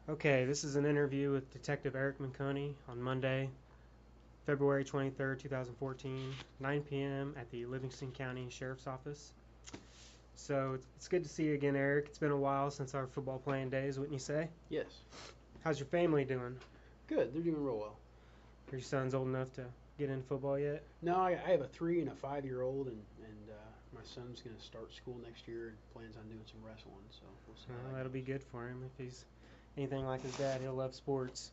Okay, this is an interview with Detective Eric Menconi on Monday, February 23rd, 2014, 9 p.m. at the Livingston County Sheriff's Office. So it's good to see you again, Eric. It's been a while since our football playing days, wouldn't you say? Yes. How's your family doing? Good. They're doing real well. Are your sons old enough to get into football yet? No, I have a 3 and a 5-year-old, and my son's going to start school next year and plans on doing some wrestling. So we'll see how Well, that that'll be goes. good for him. If he's anything like his dad, he'll love sports.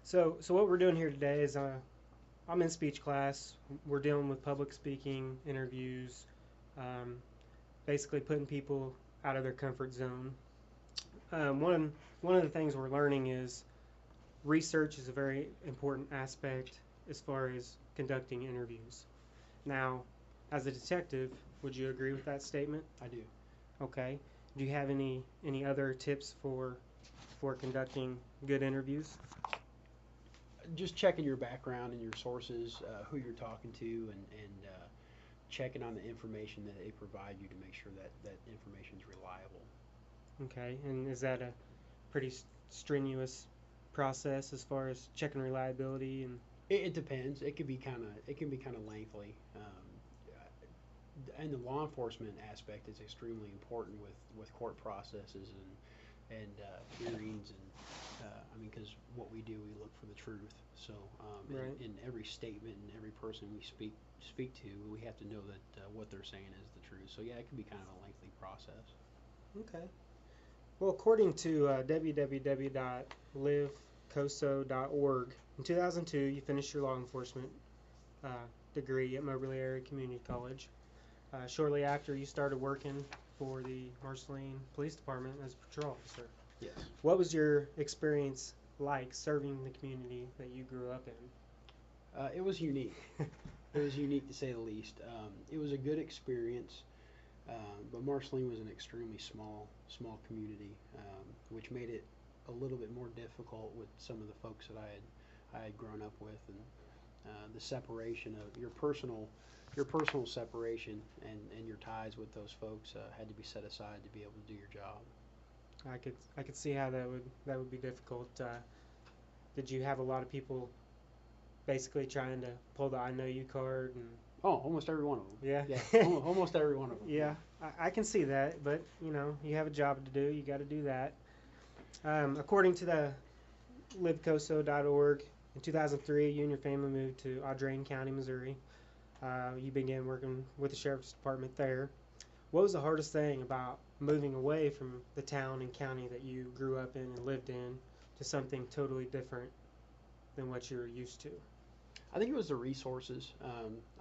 So what we're doing here today is I'm in speech class. We're dealing with public speaking, interviews, um, basically putting people out of their comfort zone. One of the things we're learning is research is a very important aspect as far as conducting interviews. Now, as a detective, would you agree with that statement? I do. Okay. Do you have any other tips for conducting good interviews? Just checking your background and your sources, who you're talking to, and checking on the information that they provide you to make sure that that information is reliable. Okay. And is that a pretty strenuous process as far as checking reliability and It depends. It can be kind of lengthy. And the law enforcement aspect is extremely important with court processes and hearings I mean because what we do we look for the truth. So right? in every statement and every person we speak to we have to know that what they're saying is the truth. So yeah, it can be kind of a lengthy process. Okay. Well, according to www.livecoso.org, in 2002 you finished your law enforcement uh, degree at Moberly Area Community College. Shortly after, you started working for the Marceline Police Department as a patrol officer. Yes. What was your experience like serving the community that you grew up It was unique. It was unique to say the least. It was a good experience. But Marceline was an extremely small community, which made it a little bit more difficult with some of the folks that I had grown up with, and the separation of your personal separation and your ties with those folks had to be set aside to be able to do your job. in? I could see how that would be difficult. Did you have a lot of people basically trying to pull the I know you card and Oh, almost every one of them. yeah? Yeah, almost every one of them. Yeah, Yeah. I can see that, but you have a job to do. You got to do that. According to the livecoso.org, in 2003, you and your family moved to Audrain County, Missouri. You began working with the sheriff's department there. What was the hardest thing about moving away from the town and county that you grew up in and lived in to something totally different than what you're used to? I think it was the resources.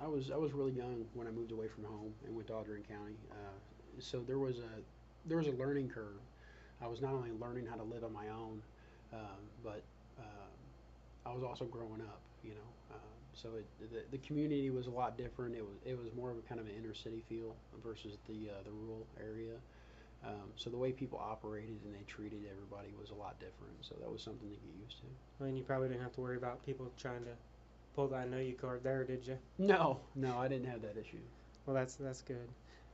I was really young when I moved away from home and went to Audrain County, so there was a learning curve. I was not only learning how to live on my own, but I was also growing up. So the community was a lot different. It was more of a kind of an inner city feel versus the rural area. So the way people operated and they treated everybody was a lot different. So that was something to get used to. I mean, you probably didn't have to worry about people trying to pull the I know you card there, did you? No, no, I didn't have that issue. Well, that's good.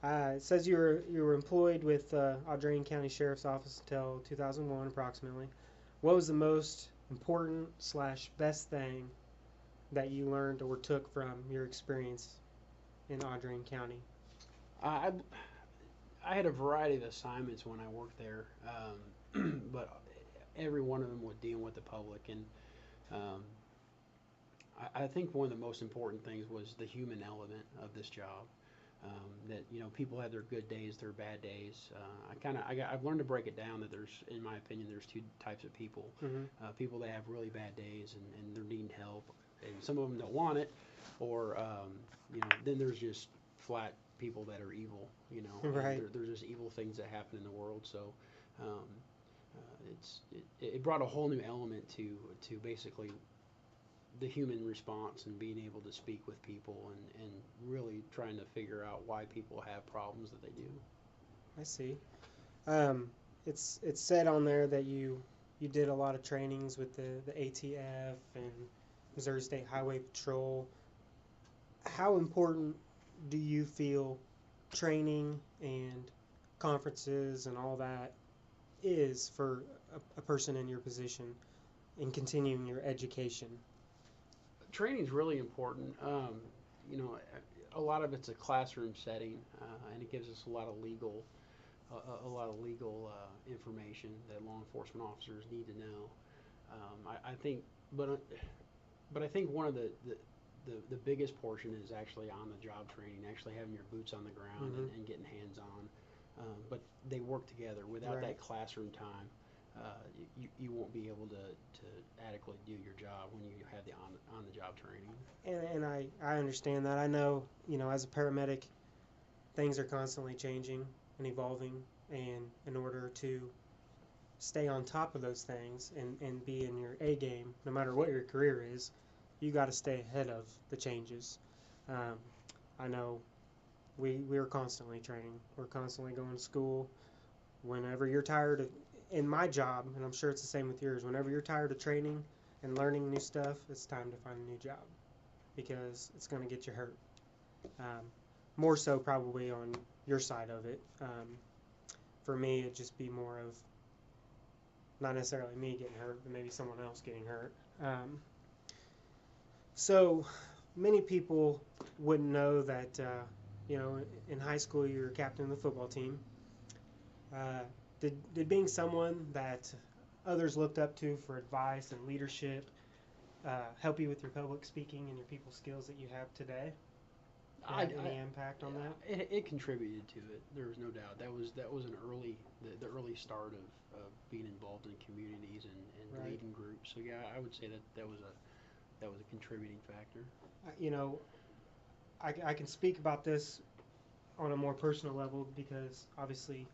It says you were employed with Audrain County Sheriff's Office until 2001 approximately. What was the most important slash best thing that you learned or took from your experience in Audrain County? I I had a variety of assignments when I worked there, but every one of them was dealing with the public, and um, I think one of the most important things was the human element of this job. That people have their good days, their bad days. I've learned to break it down that there's, in my opinion, there's two types of people. Mm-hmm. People that have really bad days and they're needing help, and some of them don't want it, or then there's just flat people that are evil. Right. There's just evil things that happen in the world. So um, it brought a whole new element to basically the human response and being able to speak with people and really trying to figure out why people have problems that they do. I see. Um, it's said on there that you did a lot of trainings with the ATF and Missouri State Highway Patrol. How important do you feel training and conferences and all that is for a person in your position in continuing your education? Training is really important. You know, a lot of it's a classroom setting, and it gives us a lot of legal information that law enforcement officers need to know. I think, but but I think one of the biggest portion is actually on the job training, actually having your boots on the ground Mm-hmm. and getting hands on. But they work together. Without Right. that classroom time, you won't be able to adequately do your job when you have the on the job training. And I understand that. I know, as a paramedic, things are constantly changing and evolving. And in order to stay on top of those things and be in your A game, no matter what your career is, you got to stay ahead of the changes. Um, I know we're constantly training. We're constantly going to school. Whenever you're tired of, in my job, and I'm sure it's the same with yours, whenever you're tired of training and learning new stuff, it's time to find a new job because it's going to get you hurt. Um, More so probably on your side of it. For me, it'd just be more of not necessarily me getting hurt, but maybe someone else getting hurt. So many people wouldn't know that, in high school you were captain of the football team. Uh, did being someone that others looked up to for advice and leadership help you with your public speaking and your people skills that you have today? Had any impact on that? It contributed to it. There was no doubt. That was an early the early start of being involved in communities and Right. leading groups. So yeah, I would say that was a contributing factor. You know, I can speak about this on a more personal level because obviously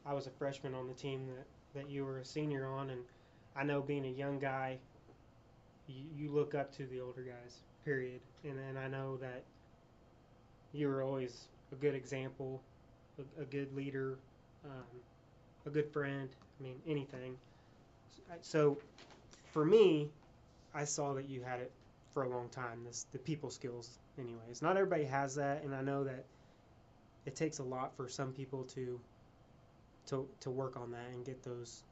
I was a freshman on the team that you were a senior on, and I know being a young guy, you look up to the older guys, period. And I know that you were always a good example, a good leader, um, a good friend. I mean, anything. So for me, I saw that you had it for a long time. The people skills, anyways. Not everybody has that, and I know that it takes a lot for some people to work on that and get those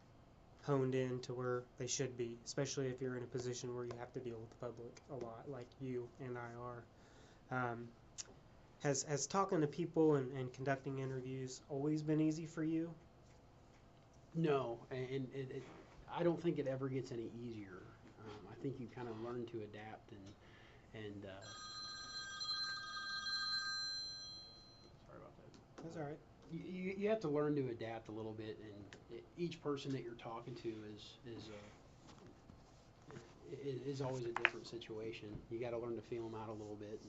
honed in to where they should be, especially if you're in a position where you have to deal with the public a lot, like you and I are. Has talking to people and conducting interviews always been easy for you? No, and I don't think it ever gets any easier. I think you kind of learn to adapt and sorry about that. That's all right. You have to learn to adapt a little bit, and each person that you're talking to is always a different situation. You got to learn to feel them out a little bit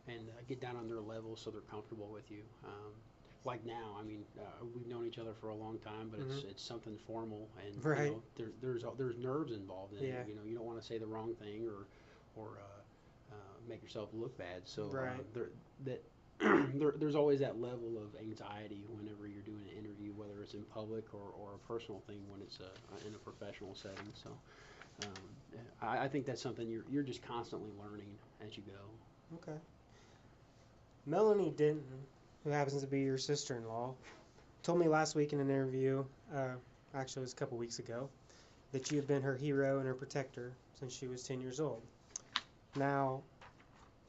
and get down on their level so they're comfortable with you. Like now, I mean, we've known each other for a long time, but Mm-hmm. it's something formal, and Right. there's nerves involved in Yeah. it. You know, you don't want to say the wrong thing or make yourself look bad. So Right. that there's always that level of anxiety whenever you're doing an interview, whether it's in public or a personal thing when it's in a professional setting. So I think that's something you're just constantly learning as you go. Okay. Melanie Denton, who happens to be your sister-in-law, told me last week in an interview, actually it was a couple weeks ago, that you have been her hero and her protector since she was 10 years old. Now,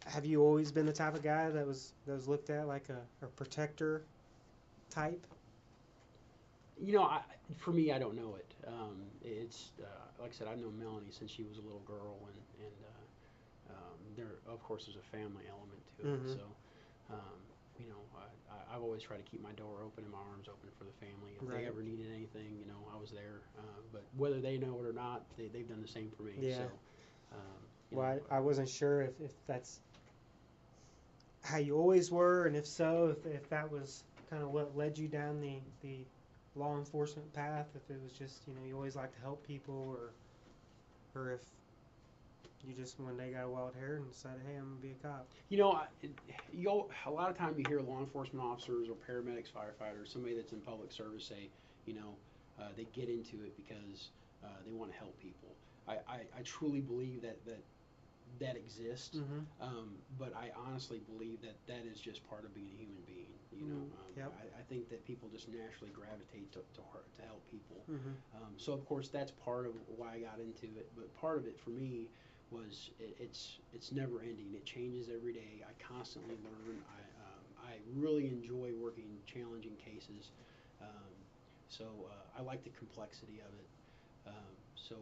have you always been the type of guy that was looked at like a protector type? You know, for me, I don't know it. It's like I said, I've known Melanie since she was a little girl, and there, of course, there's a family element to it. Mm-hmm. So, um, I've always tried to keep my door open and my arms open for the family. If Right. they ever needed anything, I was there. But whether they know it or not, they've done the same for me. Yeah. So, um, Well, I wasn't sure if that's how you always were, and if so, if that was kind of what led you down the law enforcement path, if it was just, you always like to help people, or if you just one day got a wild hair and decided, hey, I'm gonna be a cop. a lot of time you hear law enforcement officers or paramedics, firefighters, somebody that's in public service say, you know, they get into it because they want to help people. I truly believe that exists, Mm-hmm. but I honestly believe that is just part of being a human being. Yep. I think that people just naturally gravitate to help people. Hmm. So of course that's part of why I got into it. But part of it for me was it's never ending. It changes every day. I constantly learn. I really enjoy working challenging cases. Um, I like the complexity of it. So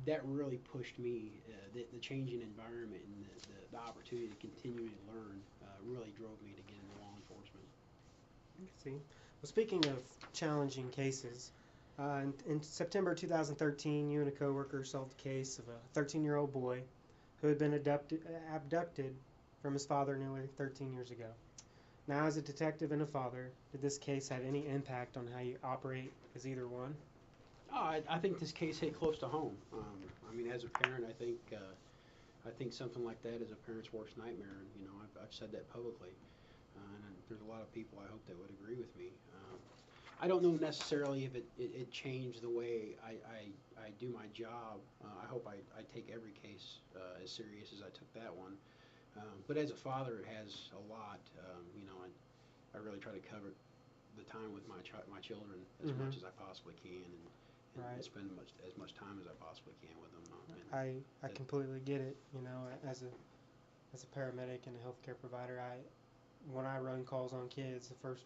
that really pushed me. The changing environment and the opportunity to continue to learn really drove me to get into law enforcement. See. Well, speaking of challenging cases, in September 2013, you and a coworker solved the case of a 13-year-old boy who had been abducted from his father nearly 13 years ago. Now, as a detective and a father, did this case have any impact on how you operate as either one? Oh, I think this case hit close to home. I mean, as a parent, I think something like that is a parent's worst nightmare, and I've said that publicly, and there's a lot of people I hope that would agree with me. I don't know necessarily if it changed the way I do my job. I hope I take every case as serious as I took that one. But as a father, it has a lot. I really try to cover the time with my children as Mm-hmm. much as I possibly can, and Right. spend as much time as I possibly can with them. I That, completely get it. As a paramedic and a healthcare provider, I when I run calls on kids, the first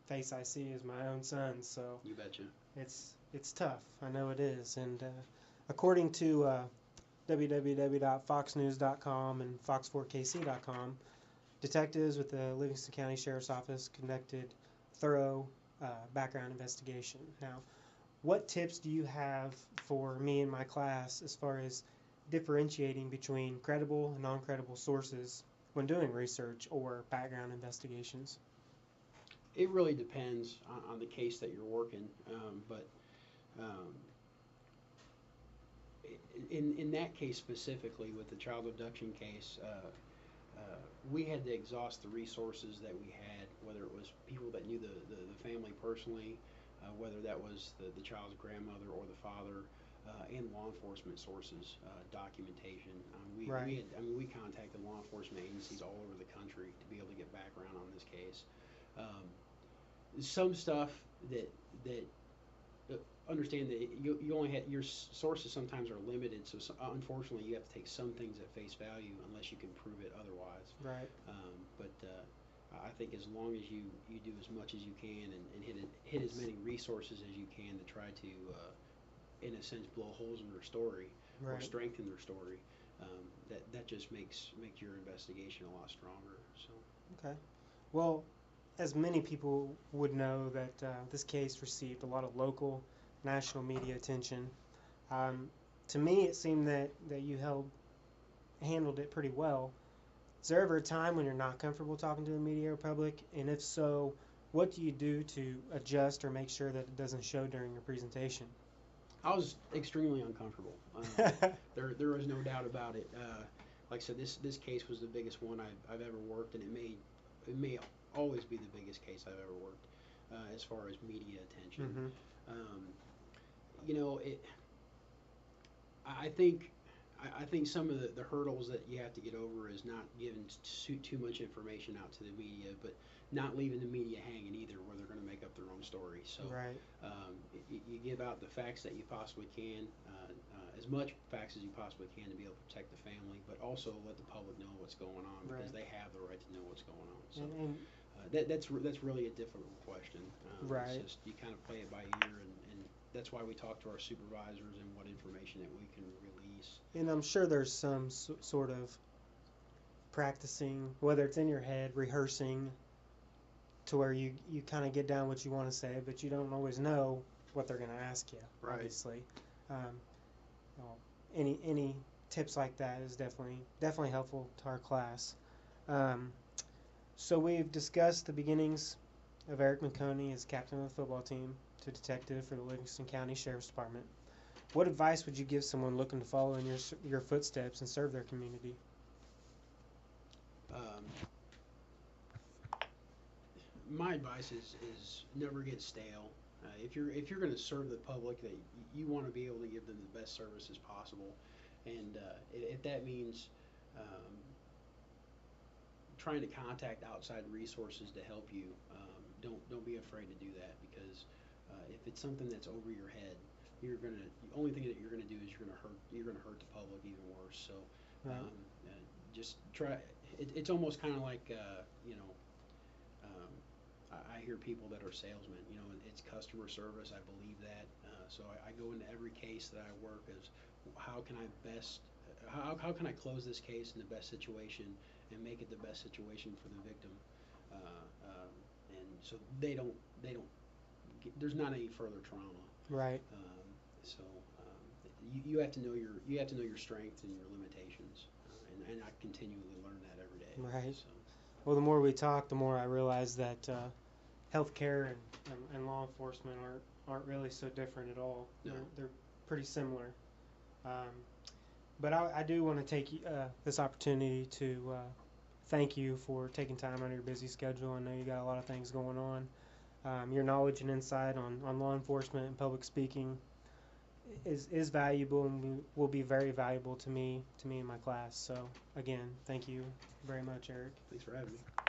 face I see is my own son. So you betcha. it's tough. I know it is. And according to www.foxnews.com and fox4kc.com, detectives with the Livingston County Sheriff's Office conducted thorough background investigation. Now, what tips do you have for me and my class as far as differentiating between credible and non-credible sources when doing research or background investigations? It really depends on the case that you're working, but um, in that case specifically, with the child abduction case, we had to exhaust the resources that we had, whether it was people that knew the family personally, whether that was the child's grandmother or the father, and law enforcement sources, documentation. Right. We contacted law enforcement agencies all over the country to be able to get background on this case. Um, some stuff that understand that you only have your sources sometimes are limited, so unfortunately you have to take some things at face value unless you can prove it otherwise. Right. But I think as long as you do as much as you can and hit as many resources as you can to try to in a sense blow holes in their story or Right. strengthen their story, that just make your investigation a lot stronger. So Okay. Well, as many people would know, that this case received a lot of local, national media attention. Um, to me, it seemed that you handled it pretty well. Is there ever a time when you're not comfortable talking to the media or public? And if so, what do you do to adjust or make sure that it doesn't show during your presentation? I was extremely uncomfortable. There was no doubt about it. Like I said, this case was the biggest one I've ever worked, and it may always be the biggest case I've ever worked as far as media attention. Mm-hmm. Um, you know, it. I think I think some of the hurdles that you have to get over is not giving too much information out to the media, but not leaving the media hanging either, where they're going to make up their own story. So Right. you give out the facts that you possibly can, as much facts as you possibly can to be able to protect the family, but also let the public know what's going on because Right. they have the right to know what's going on. So And that's really a difficult question. It's right. just you kind of play it by ear, and that's why we talk to our supervisors and what information that we can release. And I'm sure there's some sort of practicing, whether it's in your head, rehearsing, to where you kind of get down what you want to say, but you don't always know what they're going to ask you. Right. Obviously, um, well, any tips like that is definitely helpful to our class. Um, so we've discussed the beginnings of Eric Menconi as captain of the football team to detective for the Livingston County Sheriff's Department. What advice would you give someone looking to follow in your footsteps and serve their community? Um, my advice is never get stale. If you're going to serve the public, that you want to be able to give them the best services possible, and if that means um, trying to contact outside resources to help you, don't be afraid to do that, because if it's something that's over your head, the only thing that you're gonna do is you're gonna hurt the public even worse. So Right. just try. It's almost kind of like I hear people that are salesmen. It's customer service. I believe that. So I go into every case that I work as how can I best how can I close this case in the best situation and make it the best situation for the victim, and so there's not any further trauma. Right. You have to know your strengths and your limitations, and I continually learn that every day. Right. So Well, the more we talk, the more I realize that healthcare and law enforcement aren't really so different at all. no, They're pretty similar. Um, but I do want to take this opportunity to thank you for taking time out of your busy schedule. I know you got a lot of things going on. Your knowledge and insight on law enforcement and public speaking is valuable and will be very valuable to me and my class. So again, thank you very much, Eric. thanks for having me.